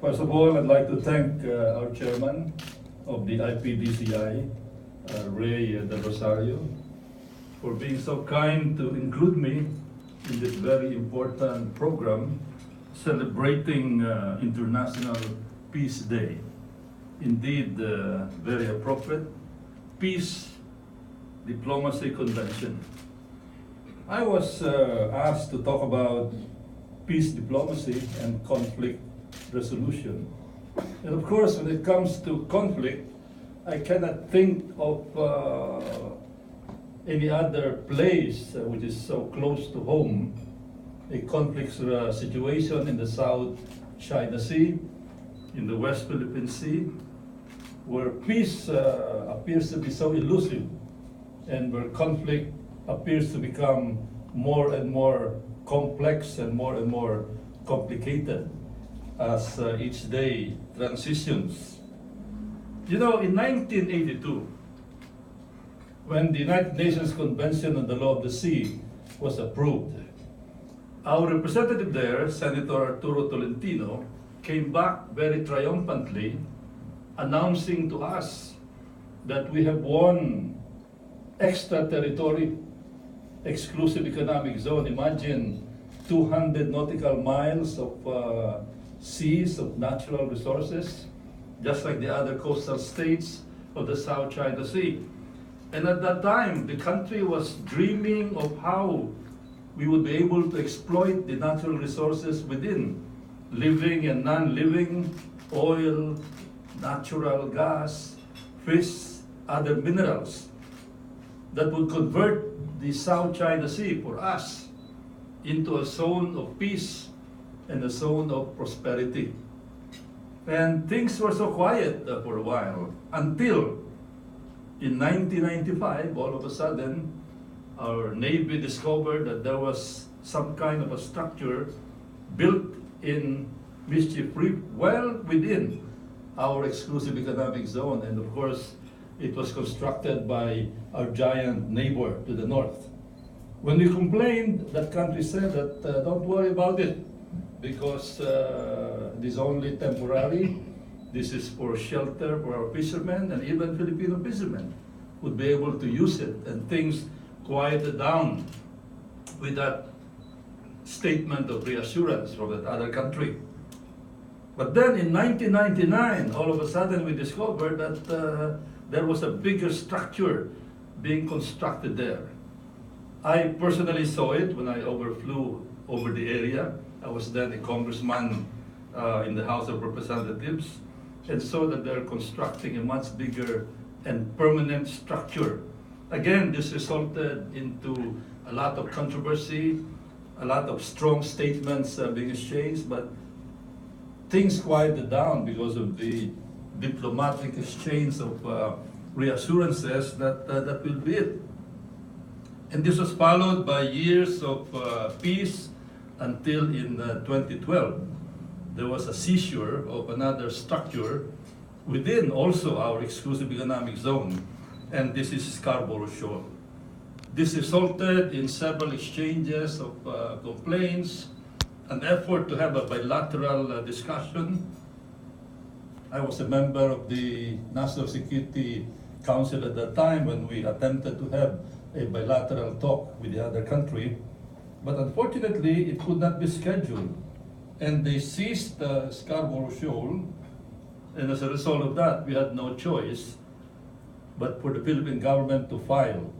First of all, I'd like to thank our chairman of the IPDCI, Ray Del Rosario, for being so kind to include me in this very important program celebrating International Peace Day. Indeed, very appropriate. Peace Diplomacy Convention. I was asked to talk about peace diplomacy and conflict resolution. And of course, when it comes to conflict, I cannot think of any other place which is so close to home, a conflict situation in the South China Sea, in the West Philippine Sea, where peace appears to be so elusive and where conflict appears to become more and more complex and more complicated as each day transitions. You know, in 1982, when the United Nations Convention on the Law of the Sea was approved, our representative there, Senator Arturo Tolentino, came back very triumphantly, announcing to us that we have won extra territory, exclusive economic zone. Imagine 200 nautical miles of seas, of natural resources, just like the other coastal states of the South China Sea. And at that time, the country was dreaming of how we would be able to exploit the natural resources within, living and non-living, oil, natural gas, fish, other minerals, that would convert the South China Sea for us into a zone of peace and a zone of prosperity. And things were so quiet for a while until in 1995, all of a sudden, our Navy discovered that there was some kind of a structure built in Mischief Reef well within our exclusive economic zone. And of course, it was constructed by our giant neighbor to the north. When we complained, that country said that don't worry about it because it is only temporary. This is for shelter for our fishermen, and even Filipino fishermen would be able to use it, and things quieted down with that statement of reassurance from that other country. But then in 1999, all of a sudden we discovered that there was a bigger structure being constructed there. I personally saw it when I overflew over the area. I was then a congressman in the House of Representatives, and saw that they're constructing a much bigger and permanent structure. Again, this resulted into a lot of controversy, a lot of strong statements being exchanged, but things quieted down because of the diplomatic exchange of reassurances that that will be it. And this was followed by years of peace until in 2012, there was a seizure of another structure within also our exclusive economic zone, and this is Scarborough Shoal. This resulted in several exchanges of complaints, an effort to have a bilateral discussion. I was a member of the National Security Council at that time when we attempted to have a bilateral talk with the other country, but unfortunately it could not be scheduled. And they seized Scarborough Shoal, and as a result of that, we had no choice but for the Philippine government to file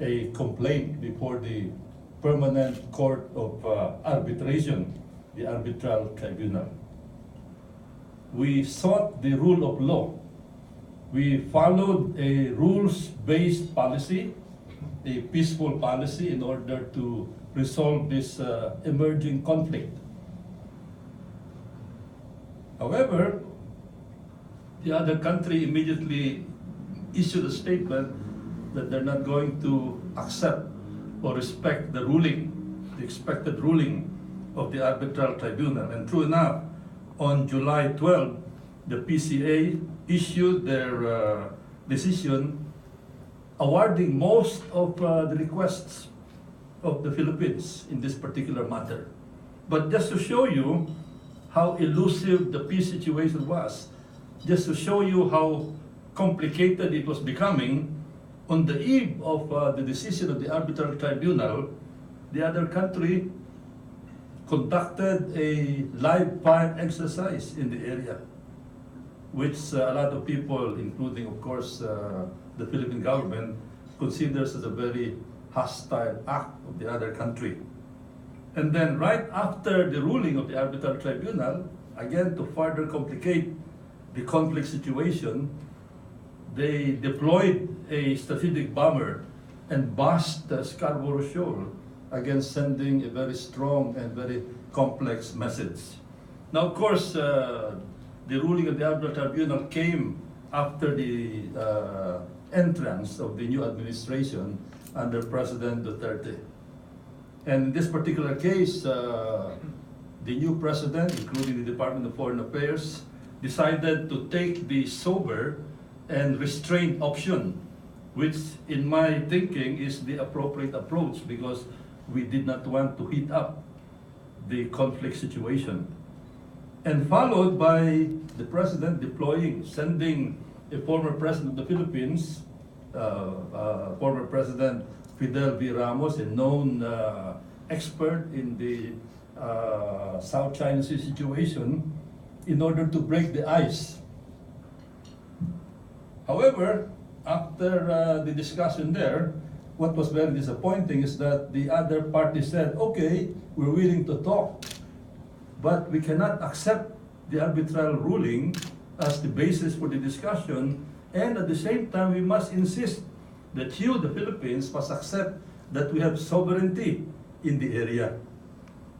a complaint before the Permanent Court of Arbitration, the Arbitral Tribunal. We sought the rule of law. We followed a rules-based policy, a peaceful policy, in order to resolve this emerging conflict. However, the other country immediately issued a statement that they're not going to accept or respect the ruling, the expected ruling of the Arbitral Tribunal. And true enough, on July 12, the PCA issued their decision awarding most of the requests of the Philippines in this particular matter. But just to show you how elusive the peace situation was, just to show you how complicated it was becoming. On the eve of the decision of the arbitral tribunal, the other country conducted a live fire exercise in the area, which a lot of people, including of course the Philippine government, considers as a very hostile act of the other country. And then right after the ruling of the arbitral tribunal, again to further complicate the conflict situation, they deployed a strategic bomber and bashed the Scarborough Shoal, again sending a very strong and very complex message. Now, of course, the ruling of the arbitral tribunal came after the entrance of the new administration under President Duterte. And in this particular case, the new president, including the Department of Foreign Affairs, decided to take the sober and restrained option, which in my thinking is the appropriate approach, because we did not want to heat up the conflict situation. And followed by the president sending a former president of the Philippines, former President Fidel V. Ramos, a known expert in the South China Sea situation, in order to break the ice. However, after the discussion there, what was very disappointing is that the other party said, okay, we're willing to talk, but we cannot accept the arbitral ruling as the basis for the discussion, and at the same time we must insist that you, the Philippines, must accept that we have sovereignty in the area.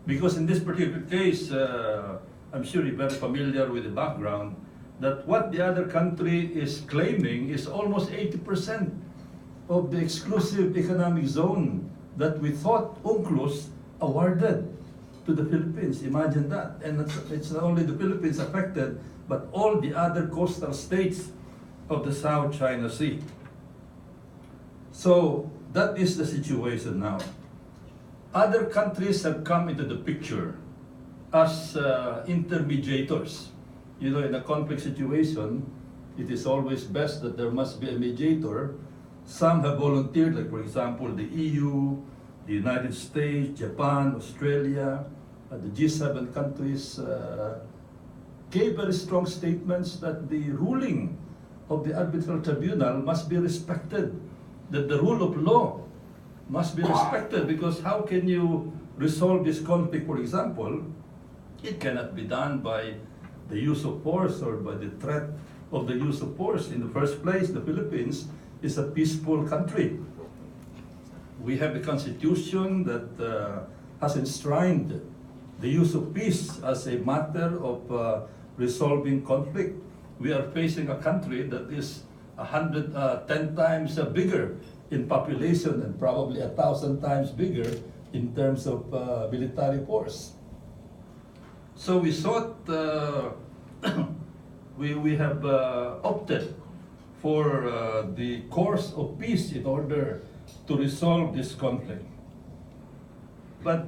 Because in this particular case, I'm sure you're very familiar with the background, that what the other country is claiming is almost 80% of the exclusive economic zone that we thought UNCLOS awarded to the Philippines. Imagine that. And it's not only the Philippines affected, but all the other coastal states of the South China Sea. So that is the situation now. Other countries have come into the picture as intermediators. You know, in a conflict situation, it is always best that there must be a mediator. Some have volunteered, like for example, the EU, the United States, Japan, Australia, the G7 countries gave very strong statements that the ruling of the arbitral tribunal must be respected, that the rule of law must be respected, because how can you resolve this conflict, for example? It cannot be done by the use of force or by the threat of the use of force. In the first place, the Philippines is a peaceful country. We have a constitution that has enshrined the use of peace as a matter of resolving conflict. We are facing a country that is 110 times bigger in population and probably 1,000 times bigger in terms of military force. So we thought we have opted for the course of peace in order to resolve this conflict. But,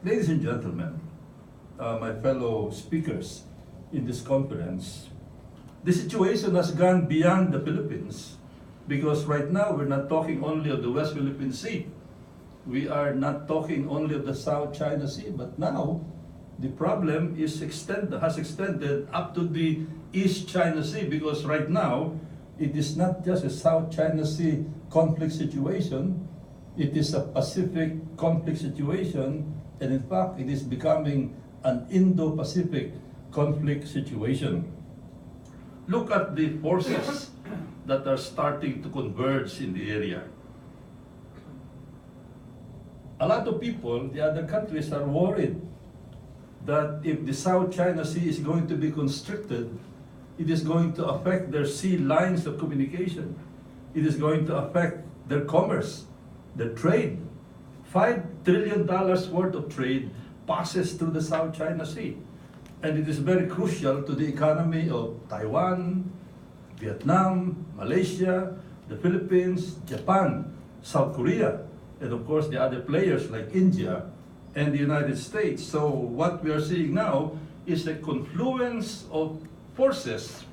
ladies and gentlemen, my fellow speakers in this conference, the situation has gone beyond the Philippines, because right now we're not talking only of the West Philippine Sea. We are not talking only of the South China Sea, but now the problem has extended up to the East China Sea, because right now it is not just a South China Sea conflict situation, it is a Pacific conflict situation, and in fact it is becoming an Indo-Pacific conflict situation. Look at the forces that are starting to converge in the area. A lot of people, the other countries, are worried that if the South China Sea is going to be constricted, it is going to affect their sea lines of communication. It is going to affect their commerce, their trade. $5 trillion worth of trade passes through the South China Sea. And it is very crucial to the economy of Taiwan, Vietnam, Malaysia, the Philippines, Japan, South Korea, and of course the other players like India and the United States. So what we are seeing now is a confluence of forces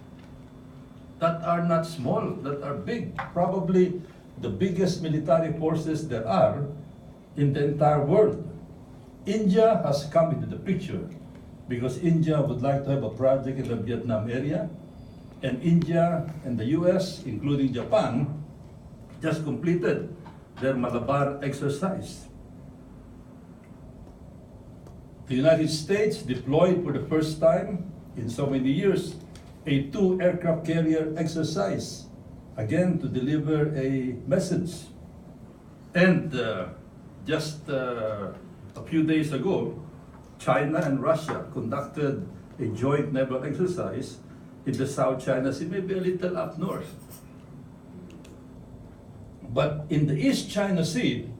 that are not small, that are big, probably the biggest military forces there are in the entire world. India has come into the picture because India would like to have a project in the Vietnam area, and India and the US, including Japan, just completed their Malabar exercise. The United States deployed for the first time in so many years a 2-aircraft carrier exercise, again to deliver a message. And just a few days ago, China and Russia conducted a joint naval exercise in the South China Sea, maybe a little up north. But in the East China Sea,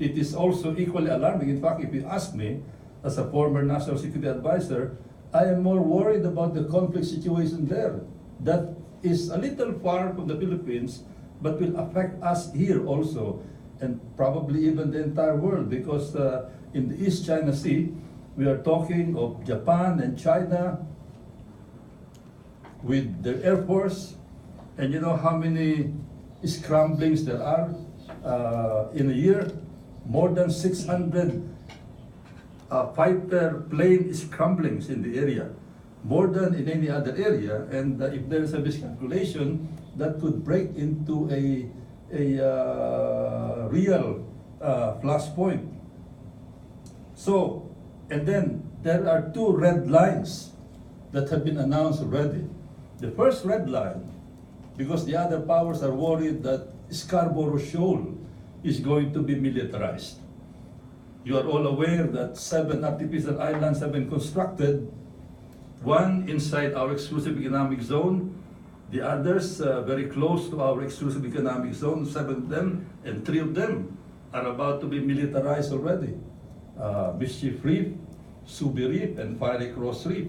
it is also equally alarming. In fact, if you ask me, as a former National Security Advisor, I am more worried about the conflict situation there. That is a little far from the Philippines, but will affect us here also, and probably even the entire world, because in the East China Sea, we are talking of Japan and China with their air force, and you know how many scramblings there are in a year? More than 600 fighter plane scramblings in the area, more than in any other area. And if there is a miscalculation, that could break into a real flashpoint. So, and then there are 2 red lines that have been announced already. The first red line, because the other powers are worried that Scarborough Shoal is going to be militarized. You are all aware that 7 artificial islands have been constructed, 1 inside our exclusive economic zone, the others very close to our exclusive economic zone, 7 of them, and 3 of them are about to be militarized already. Mischief Reef, Subi Reef, and Fiery Cross Reef.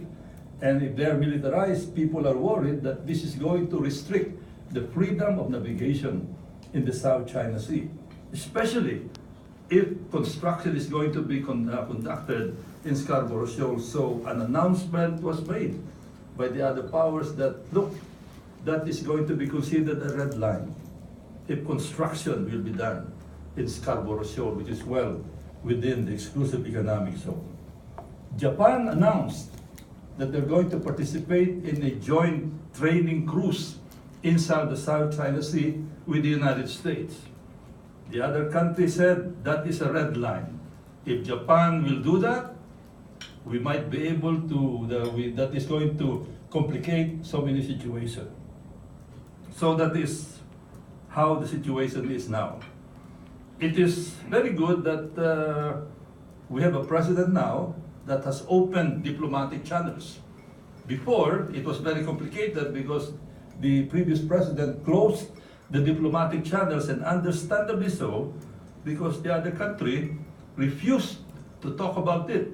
And if they are militarized, people are worried that this is going to restrict the freedom of navigation in the South China Sea, especially if construction is going to be conducted in Scarborough Shoal. So an announcement was made by the other powers that, look, that is going to be considered a red line if construction will be done in Scarborough Shoal, which is well within the exclusive economic zone. Japan announced that they're going to participate in a joint training cruise inside the South China Sea with the United States. The other country said that is a red line. If Japan will do that, we might be able to, that is going to complicate so many situations. So that is how the situation is now. It is very good that we have a president now that has opened diplomatic channels. Before, it was very complicated because the previous president closed the diplomatic channels, and understandably so, because the other country refused to talk about it.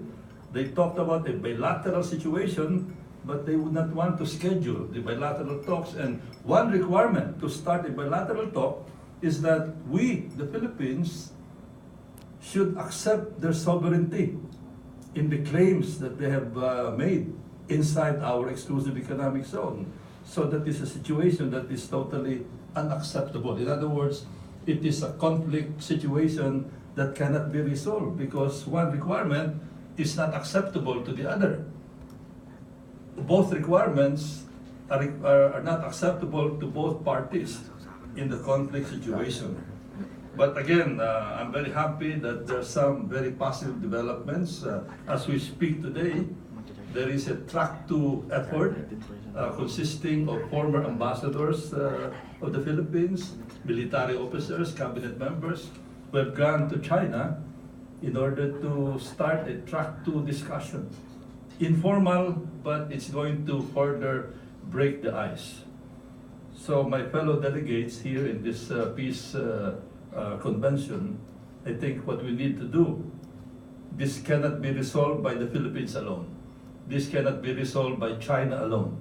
They talked about a bilateral situation, but they would not want to schedule the bilateral talks. And one requirement to start a bilateral talk is that we, the Philippines, should accept their sovereignty in the claims that they have made inside our exclusive economic zone. So that is a situation that is totally unacceptable. In other words, it is a conflict situation that cannot be resolved because one requirement is not acceptable to the other. Both requirements are not acceptable to both parties in the conflict situation. But again, I'm very happy that there are some very positive developments. As we speak today, there is a track to effort consisting of former ambassadors of the Philippines, military officers, cabinet members who have gone to China in order to start a track 2 discussion. Informal, but it's going to further break the ice. So my fellow delegates here in this peace convention, I think what we need to do, this cannot be resolved by the Philippines alone. This cannot be resolved by China alone.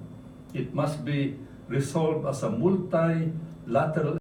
It must be resolved as a multilateral